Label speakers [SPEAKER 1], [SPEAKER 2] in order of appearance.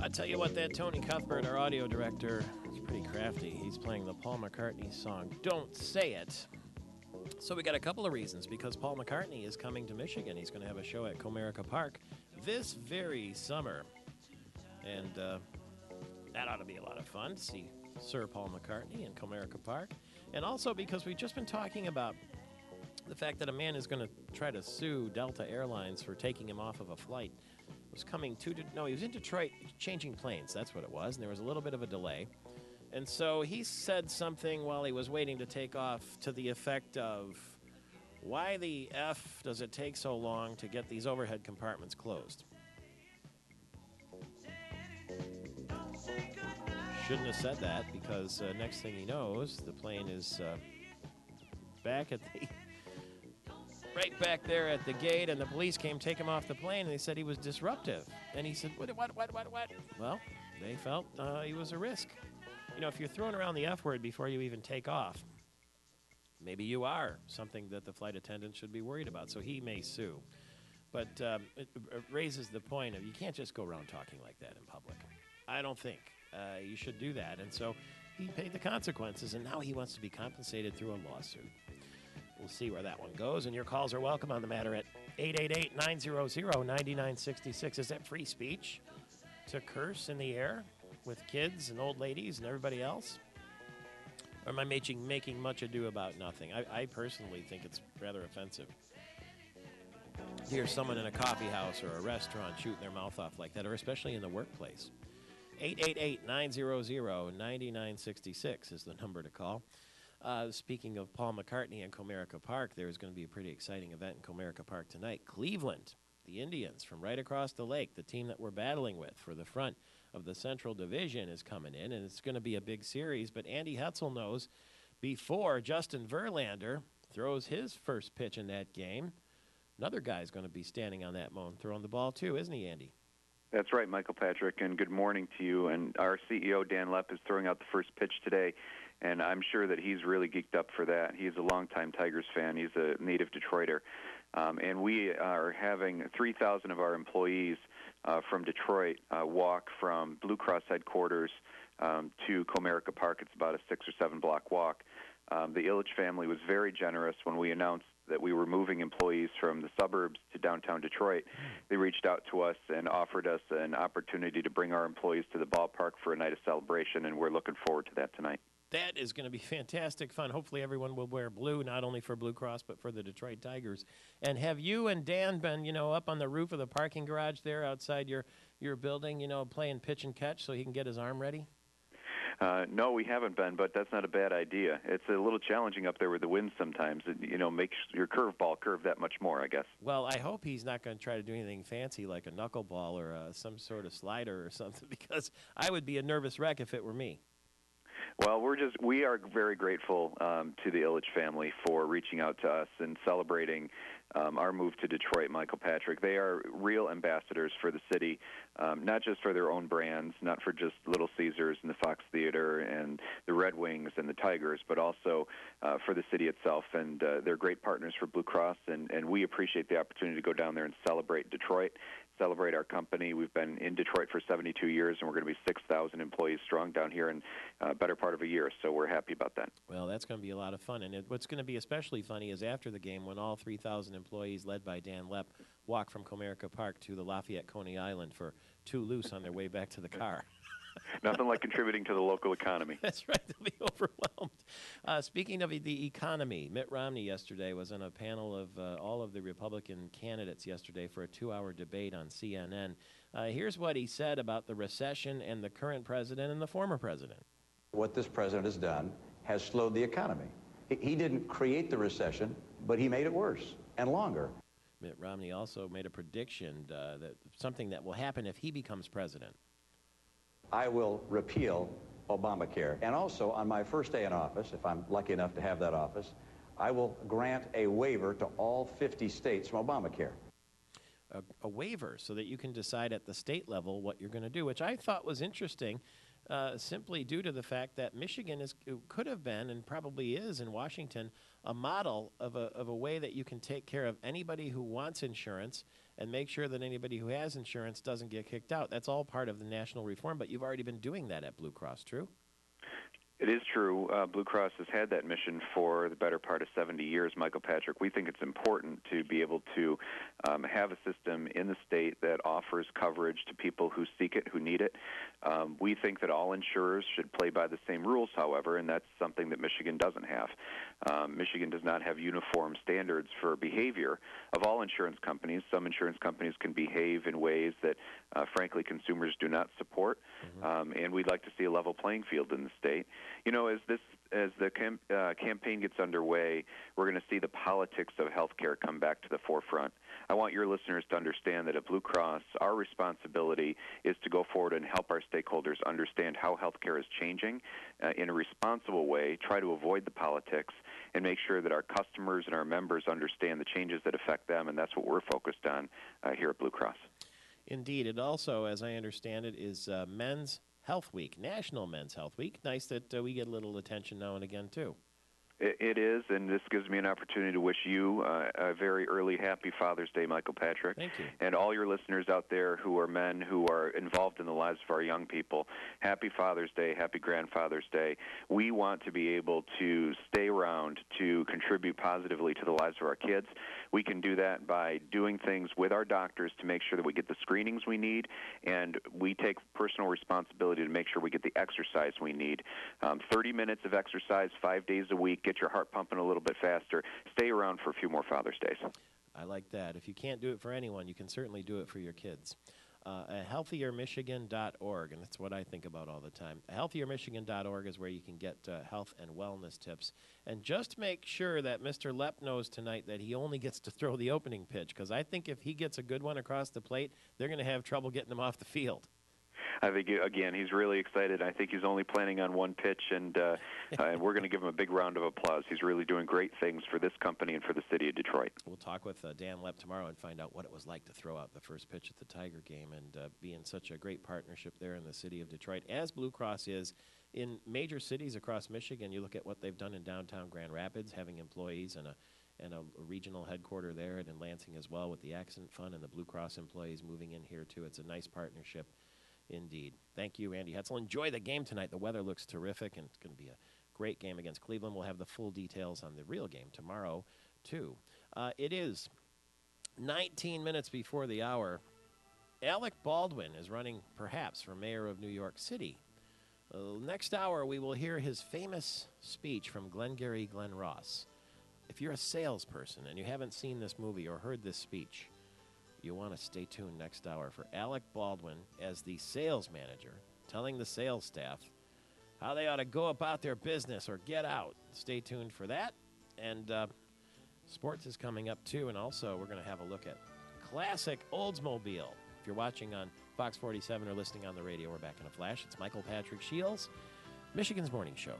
[SPEAKER 1] I tell you what, that Tony Cuthbert, our audio director, is pretty crafty. He's playing the Paul McCartney song, Don't Say It. So we got a couple of reasons, because Paul McCartney is coming to Michigan. He's going to have a show at Comerica Park this very summer. And that ought to be a lot of fun to see Sir Paul McCartney in Comerica Park. And also because we've just been talking about the fact that a man is going to try to sue Delta Airlines for taking him off of a flight. Was coming to, he was in Detroit changing planes. That's what it was. And there was a little bit of a delay. And so he said something while he was waiting to take off to the effect of, why the F does it take so long to get these overhead compartments closed? Shouldn't have said that, because next thing he knows, the plane is back at the... right back there at the gate, and the police came take him off the plane, and they said he was disruptive. And he said, what? Well, they felt he was a risk. You know, if you're throwing around the F word before you even take off, maybe you are something that the flight attendant should be worried about, so he may sue. But it raises the point of you can't just go around talking like that in public. I don't think you should do that. And so he paid the consequences, and now he wants to be compensated through a lawsuit. We'll see where that one goes, and your calls are welcome on the matter at 888-900-9966. Is that free speech to curse in the air with kids and old ladies and everybody else? Or am I making much ado about nothing? I personally think it's rather offensive. Hear someone in a coffee house or a restaurant shooting their mouth off like that, or especially in the workplace. 888-900-9966 is the number to call. Speaking of Paul McCartney and Comerica Park, there's going to be a pretty exciting event in Comerica Park tonight. Cleveland, the Indians from right across the lake, the team that we're battling with for the front of the Central Division, is coming in, and it's going to be a big series. But Andy Hetzel knows before Justin Verlander throws his first pitch in that game, another guy's going to be standing on that mound throwing the ball too, isn't he, Andy?
[SPEAKER 2] That's right, Michael Patrick, and good morning to you. And our CEO, Dan Lepp, is throwing out the first pitch today, and I'm sure that he's really geeked up for that. He's a longtime Tigers fan. He's a native Detroiter. And we are having 3,000 of our employees from Detroit walk from Blue Cross headquarters to Comerica Park. It's about a 6 or 7 block walk. The Ilitch family was very generous when we announced that we were moving employees from the suburbs to downtown Detroit. They reached out to us and offered us an opportunity to bring our employees to the ballpark for a night of celebration, and we're looking forward to that tonight.
[SPEAKER 1] That is going to be fantastic fun. Hopefully everyone will wear blue, not only for Blue Cross, but for the Detroit Tigers. And have you and Dan been, up on the roof of the parking garage there outside your building, playing pitch and catch so he can get his arm ready?
[SPEAKER 2] No, we haven't been, but that's not a bad idea. It's a little challenging up there with the wind sometimes. It, makes your curveball curve that much more, I guess.
[SPEAKER 1] Well, I hope he's not going to try to do anything fancy like a knuckleball or some sort of slider or something, because I would be a nervous wreck if it were me.
[SPEAKER 2] Well, we are very grateful to the Ilitch family for reaching out to us and celebrating our move to Detroit, Michael Patrick. They are real ambassadors for the city, not just for their own brands, not for just Little Caesars and the Fox Theater and the Red Wings and the Tigers, but also for the city itself. And they're great partners for Blue Cross, and we appreciate the opportunity to go down there and celebrate Detroit, celebrate our company. We've been in Detroit for 72 years, and we're going to be 6,000 employees strong down here in a better part of a year, so we're happy about that.
[SPEAKER 1] Well, that's going to be a lot of fun, and what's going to be especially funny is after the game when all 3,000 employees, led by Dan Lepp, walk from Comerica Park to the Lafayette Coney Island for two loose on their way back to the car.
[SPEAKER 2] Nothing like contributing to the local economy.
[SPEAKER 1] That's right. They'll be overwhelmed. Speaking of the economy, Mitt Romney yesterday was on a panel of all of the Republican candidates yesterday for a 2-hour debate on CNN. Here's what he said about the recession and the current president and the former president.
[SPEAKER 3] What this president has done has slowed the economy. He didn't create the recession, but he made it worse and longer.
[SPEAKER 1] Mitt Romney also made a prediction that something that will happen if he becomes president.
[SPEAKER 3] I will repeal Obamacare. And also, on my first day in office, if I'm lucky enough to have that office, I will grant a waiver to all 50 states from Obamacare.
[SPEAKER 1] A waiver so that you can decide at the state level what you're going to do, which I thought was interesting, simply due to the fact that Michigan could have been and probably is in Washington a model of a way that you can take care of anybody who wants insurance and make sure that anybody who has insurance doesn't get kicked out. That's all part of the national reform, but you've already been doing that at Blue Cross, true?
[SPEAKER 2] It is true. Blue Cross has had that mission for the better part of 70 years, Michael Patrick. We think it's important to be able to have a system in the state that offers coverage to people who seek it, who need it. We think that all insurers should play by the same rules, however, and that's something that Michigan doesn't have. Michigan does not have uniform standards for behavior of all insurance companies. Some insurance companies can behave in ways that, frankly, consumers do not support, and we'd like to see a level playing field in the state. You know, as the campaign gets underway, we're going to see the politics of healthcare come back to the forefront. I want your listeners to understand that at Blue Cross, our responsibility is to go forward and help our stakeholders understand how healthcare is changing in a responsible way, try to avoid the politics, and make sure that our customers and our members understand the changes that affect them, and that's what we're focused on here at Blue Cross.
[SPEAKER 1] Indeed. It also, as I understand it, is Men's Health Week, National Men's Health Week. Nice that we get a little attention now and again, too.
[SPEAKER 2] It is, and this gives me an opportunity to wish you a very early happy Father's Day, Michael Patrick.
[SPEAKER 1] Thank you.
[SPEAKER 2] And all your listeners out there who are men who are involved in the lives of our young people, happy Father's Day, happy Grandfather's Day. We want to be able to stay around to contribute positively to the lives of our kids. We can do that by doing things with our doctors to make sure that we get the screenings we need, and we take personal responsibility to make sure we get the exercise we need. 30 minutes of exercise 5 days a week. Get your heart pumping a little bit faster. Stay around for a few more Father's Days.
[SPEAKER 1] I like that. If you can't do it for anyone, you can certainly do it for your kids. healthiermichigan.org, and that's what I think about all the time. healthiermichigan.org is where you can get health and wellness tips. And just make sure that Mr. Lepp knows tonight that he only gets to throw the opening pitch, because I think if he gets a good one across the plate, they're going to have trouble getting him off the field.
[SPEAKER 2] I think, again, he's really excited. I think he's only planning on one pitch, and we're going to give him a big round of applause. He's really doing great things for this company and for the city of Detroit.
[SPEAKER 1] We'll talk with Dan Lepp tomorrow and find out what it was like to throw out the first pitch at the Tiger game and be in such a great partnership there in the city of Detroit, as Blue Cross is in major cities across Michigan. You look at what they've done in downtown Grand Rapids, having employees and a regional headquarter there, and in Lansing as well with the Accident Fund and the Blue Cross employees moving in here, too. It's a nice partnership. Indeed. Thank you, Andy Hetzel. Enjoy the game tonight. The weather looks terrific, and it's going to be a great game against Cleveland. We'll have the full details on the real game tomorrow, too. It is 19 minutes before the hour. Alec Baldwin is running, perhaps, for mayor of New York City. Next hour, we will hear his famous speech from Glengarry Glen Ross. If you're a salesperson and you haven't seen this movie or heard this speech, you want to stay tuned next hour for Alec Baldwin as the sales manager, telling the sales staff how they ought to go about their business or get out. Stay tuned for that. And sports is coming up, too. And also, we're going to have a look at classic Oldsmobile. If you're watching on Fox 47 or listening on the radio, we're back in a flash. It's Michael Patrick Shields, Michigan's Morning Show.